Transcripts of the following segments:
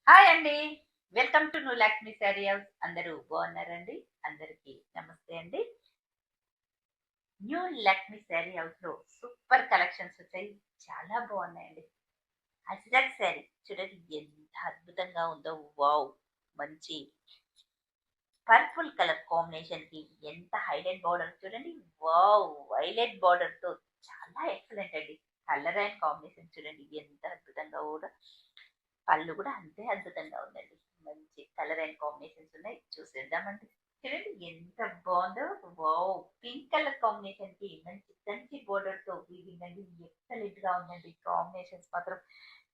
Hi అండి. Welcome to new Lakshmi sari house. అందరూ బాగున్నారండి? అందరికీ నమస్తే అండి. న్యూ లక్ష్మి శారీ హౌస్ లో సూపర్ కలెక్షన్స్ వచ్చాయి. చాలా బాగున్నాయండి. అజ్రక్ శారీ చూడండి ఎంత అద్భుతంగా ఉందో. వావ్! మంచి పర్పుల్ కలర్ కాంబినేషన్ కి ఎంత హైలైట్ బార్డర్ చూడండి. వావ్! వైలెట్ బార్డర్ తో చాలా ఎక్సలెంట్ అండి. కలర్ అండ్ కాంబినేషన్ చూడండి ఎంత అద్భుతంగా కూడా. పళ్ళు కూడా అంతే అద్భుతంగా ఉందండి. మంచి కలర్ అండ్ కాంబినేషన్స్ ఉన్నాయి. చూసేద్దామండి. చూడండి ఎంత బాగుందో. వావ్! పింక్ కలర్ కాంబినేషన్ కి మంచి కంచి బోర్డర్ తో వీవింగ్ అండి. ఎక్సలెంట్ గా ఉందండి. కాంబినేషన్స్ మాత్రం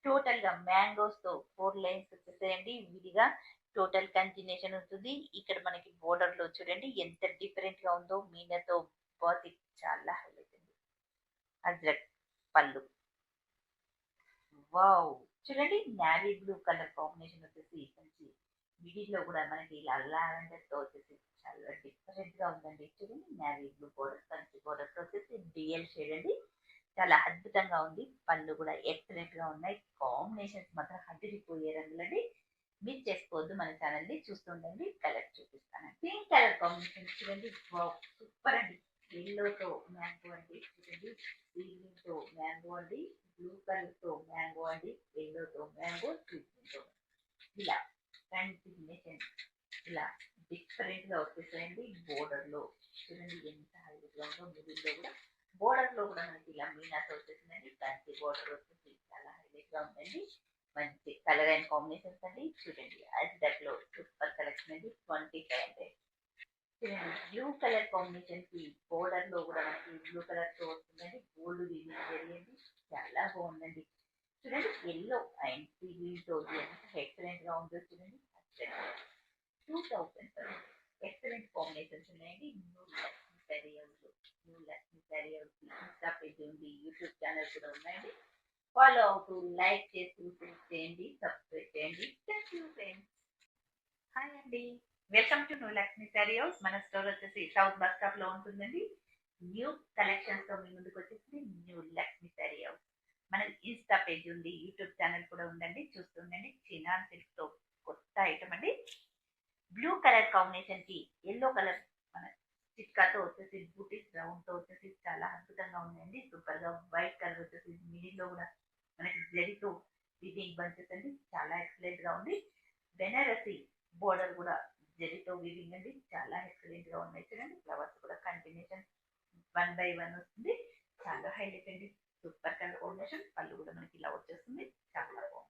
టోటల్ గా మ్యాంగోస్ తో 4 లైన్స్ వచ్చేసాయండి. విడిగా టోటల్ కంటిన్యూషన్ ఉంటుంది. ఇక్కడ మనకి బోర్డర్ లో చూడండి ఎంత డిఫరెంట్ గా ఉందో. మీనతో బాతిక్ చాలా హైలైట్ అండి. అజ్రక్ పళ్ళు. వావ్! చూడండి నావీ బ్లూ కలర్ కాంబినేషన్ వచ్చేసి మంచి మిడిల్ లో కూడా మనకి ఇలా లావెండర్ తో వచ్చేసి చాలా డిఫరెంట్ గా ఉందండి. చూడండి navy blue border Kanchi border తో వచ్చేసి డిఎల్ షేడ్ అండి. చాలా అద్భుతంగా ఉంది. పళ్ళు కూడా ఎక్సలెంట్ గా ఉన్నాయి. కాంబినేషన్స్ మాత్రం అదిరిపోయే రంగులండి. మిస్ చేసుకోవద్దు మన ఛానల్ ని చూస్తుండండి. కలర్ చూపిస్తాను. పింక్ కలర్ కాంబినేషన్ చూడండి. వావ్! సూపర్ అండి. ఎల్లోతో మ్యాంగో అండి. చూడండి గ్రీన్ తో మ్యాంగో అండి. బ్లూ కలర్ తో మ్యాంగో అండి. ఎల్లోతో మ్యాంగో. గ్రీన్ తో ఇలా కంటిన్యూషన్ ఇలా డిఫరెంట్ గా వచ్చేసాయండి. బోర్డర్ లో చూడండి ఎంత హైలైట్ గా ఉందో. మిడిల్ లో కూడా బోర్డర్ లో కూడా మనకి ఇలా మీనాతో వచ్చేసిందండి. కంచి బోర్డర్ వచ్చేసి చాలా హైలైట్ గా ఉందండి. మంచి కలర్ అండ్ కాంబినేషన్స్ అండి. చూడండి అజ్రక్ లో సూపర్ కలెక్షన్ అండి. 2500. చూడండి బ్లూ కలర్ కాంబినేషన్ కి బోర్డర్ లో కూడా మనకి బ్లూ కలర్ తో వస్తుందండి. గోల్డ్ వీవింగ్ జరిగింది. చాలా బాగుందండి. చూడండి ఎల్లో అండ్ గ్రీన్ తో ఎంత ఎక్సలెంట్ గా ఉందో చూడండి. 2000 ఎక్సలెంట్ కాంబినేషన్స్ ఉన్నాయండి. న్యూ లక్ష్మి శారీ హౌస్ లో new Lakshmi sari house Insta page ఉంది. యూట్యూబ్ ఛానల్ కూడా ఉన్నాయండి. ఫాలో అవుతూ లైక్ చేస్తూ షేర్ చేయండి. సబ్స్క్రైబ్ చేయండి. Thank you friends. హాయ్ అండి. Welcome to new Lakshmi sari house. మన స్టోర్ వచ్చేసి సౌత్ బస్ స్టాప్ లో ఉంటుందండి. న్యూ కలెక్షన్స్ తో మీ ముందుకు వచ్చేసి న్యూ లక్ష్మి శారీ హౌస్. మన ఇన్స్టా పేజ్ ఉంది. యూట్యూబ్ ఛానల్ కూడా ఉందండి. చూస్తుండండి. చినాన్ సిల్క్ తో కొత్త ఐటమ్ అండి. బ్లూ కలర్ కాంబినేషన్ కి ఎల్లో కలర్ మన చిట్కాతో వచ్చేసి బూటీస్ రౌండ్ తో వచ్చేసి చాలా అద్భుతంగా ఉందండి. సూపర్ గా వైట్ కలర్ వచ్చేసి మిడిల్ లో కూడా మనకి జరీతో వీవింగ్ బంచెస్ అండి. చాలా ఎక్సలెంట్ గా ఉంది. బెనారసి బోర్డర్ కూడా జరీతో వీవింగ్ అండి. చాలా ఎక్సలెంట్ గా ఉన్నాయి. చూడండి ఫ్లవర్స్ కూడా కంటిన్యూషన్ 1 బై 1 వస్తుంది. చాలా హైలైట్ అండి. Super colour combination. పళ్ళు కూడా మనకి ఇలా వచ్చేస్తుంది. చాలా బాగుంది.